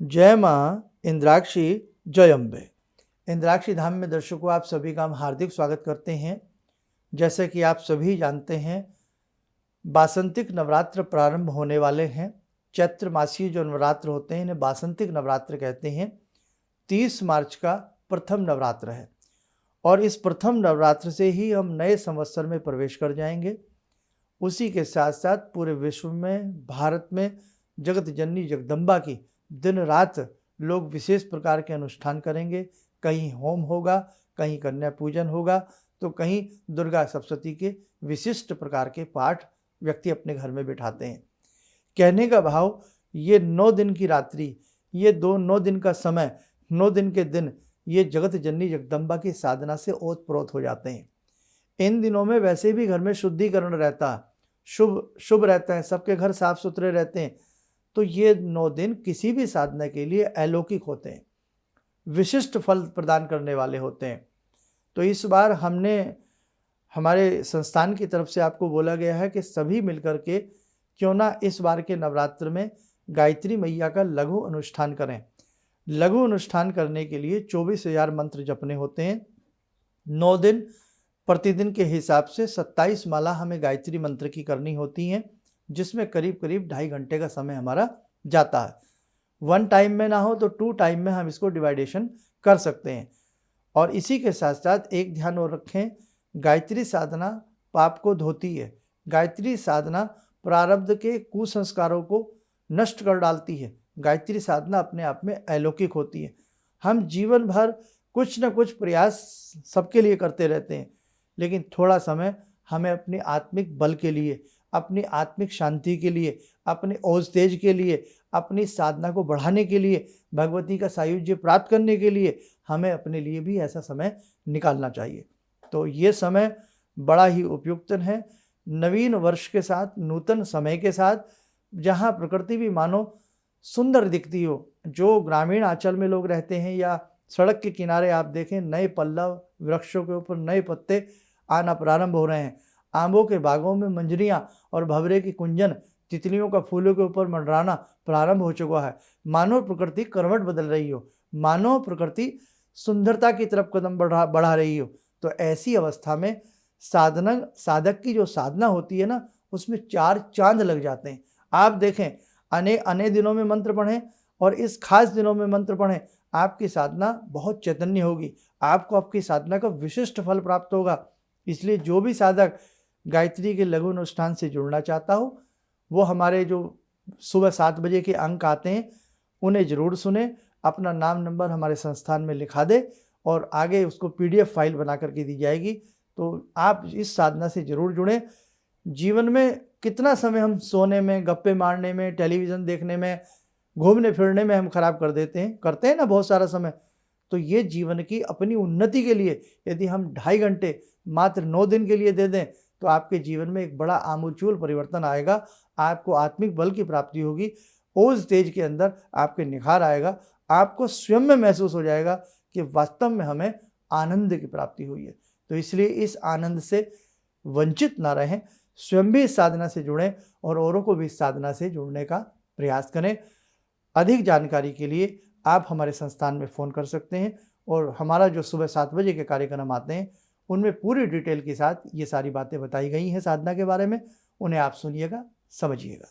जय माँ इंद्राक्षी जय अम्बे। इंद्राक्षी धाम में दर्शकों आप सभी का हम हार्दिक स्वागत करते हैं। जैसे कि आप सभी जानते हैं, बासंतिक नवरात्र प्रारंभ होने वाले हैं। चैत्र मासीय जो नवरात्र होते हैं इन्हें बासंतिक नवरात्र कहते हैं। 30 मार्च का प्रथम नवरात्र है और इस प्रथम नवरात्र से ही हम नए संवत्सर में प्रवेश कर जाएंगे। उसी के साथ साथ पूरे विश्व में, भारत में जगत जननी जगदम्बा की दिन रात लोग विशेष प्रकार के अनुष्ठान करेंगे। कहीं होम होगा, कहीं कन्या पूजन होगा, तो कहीं दुर्गा सप्तशती के विशिष्ट प्रकार के पाठ व्यक्ति अपने घर में बिठाते हैं। कहने का भाव, ये 9 दिन की रात्रि, ये 9 दिन का समय, 9 दिन के दिन ये जगत जननी जगदम्बा की साधना से ओतप्रोत हो जाते हैं। इन दिनों में वैसे भी घर में शुद्धिकरण रहता है, शुभ रहता है, सबके घर साफ सुथरे रहते हैं। तो ये 9 दिन किसी भी साधना के लिए अलौकिक होते हैं, विशिष्ट फल प्रदान करने वाले होते हैं। तो इस बार हमने हमारे संस्थान की तरफ से आपको बोला गया है कि सभी मिलकर के क्यों ना इस बार के नवरात्र में गायत्री मैया का लघु अनुष्ठान करें। लघु अनुष्ठान करने के लिए 24,000 मंत्र जपने होते हैं। 9 दिन प्रतिदिन के हिसाब से 27 माला हमें गायत्री मंत्र की करनी होती हैं, जिसमें करीब 2.5 घंटे का समय हमारा जाता है। 1 टाइम में ना हो तो 2 टाइम में हम इसको डिवाइडेशन कर सकते हैं। और इसी के साथ साथ एक ध्यान और रखें, गायत्री साधना पाप को धोती है। गायत्री साधना प्रारब्ध के कुसंस्कारों को नष्ट कर डालती है। गायत्री साधना अपने आप में अलौकिक होती है। हम जीवन भर कुछ न कुछ प्रयास सबके लिए करते रहते हैं, लेकिन थोड़ा समय हमें अपने आत्मिक बल के लिए, अपनी आत्मिक शांति के लिए, अपने ओज तेज के लिए, अपनी साधना को बढ़ाने के लिए, भगवती का सायुज्य प्राप्त करने के लिए हमें अपने लिए भी ऐसा समय निकालना चाहिए। तो ये समय बड़ा ही उपयुक्त है। नवीन वर्ष के साथ, नूतन समय के साथ, जहाँ प्रकृति भी मानो सुंदर दिखती हो। जो ग्रामीण आंचल में लोग रहते हैं या सड़क के किनारे आप देखें, नए पल्लव, वृक्षों के ऊपर नए पत्ते आना प्रारंभ हो रहे हैं। आंबों के बागों में मंजरियाँ और भंवरे की कुंजन, तितलियों का फूलों के ऊपर मंडराना प्रारंभ हो चुका है। मानव प्रकृति करवट बदल रही हो, मानव प्रकृति सुंदरता की तरफ कदम बढ़ा रही हो। तो ऐसी अवस्था में साधक की जो साधना होती है ना, उसमें 4 चांद लग जाते हैं। आप देखें, अने दिनों में मंत्र पढ़ें और इस खास दिनों में मंत्र पढ़ें, आपकी साधना बहुत चैतन्य होगी। आपको आपकी साधना का विशिष्ट फल प्राप्त होगा। इसलिए जो भी साधक गायत्री के लघु अनुष्ठान से जुड़ना चाहता हो, वो हमारे जो सुबह 7 बजे के अंक आते हैं उन्हें ज़रूर सुने, अपना नाम नंबर हमारे संस्थान में लिखा दे और आगे उसको PDF फाइल बना करके दी जाएगी। तो आप इस साधना से ज़रूर जुड़ें। जीवन में कितना समय हम सोने में, गप्पे मारने में, टेलीविज़न देखने में, घूमने फिरने में हम खराब करते हैं ना बहुत सारा समय। तो ये जीवन की अपनी उन्नति के लिए यदि हम 2.5 घंटे मात्र 9 दिन के लिए दे दें, तो आपके जीवन में एक बड़ा आमूलचूल परिवर्तन आएगा। आपको आत्मिक बल की प्राप्ति होगी, ओज तेज के अंदर आपके निखार आएगा। आपको स्वयं में महसूस हो जाएगा कि वास्तव में हमें आनंद की प्राप्ति हुई है। तो इसलिए इस आनंद से वंचित ना रहें, स्वयं भी इस साधना से जुड़ें और औरों को भी इस साधना से जुड़ने का प्रयास करें। अधिक जानकारी के लिए आप हमारे संस्थान में फ़ोन कर सकते हैं और हमारा जो सुबह 7 बजे के कार्यक्रम आते हैं उनमें पूरी डिटेल के साथ ये सारी बातें बताई गई हैं साधना के बारे में। उन्हें आप सुनिएगा, समझिएगा।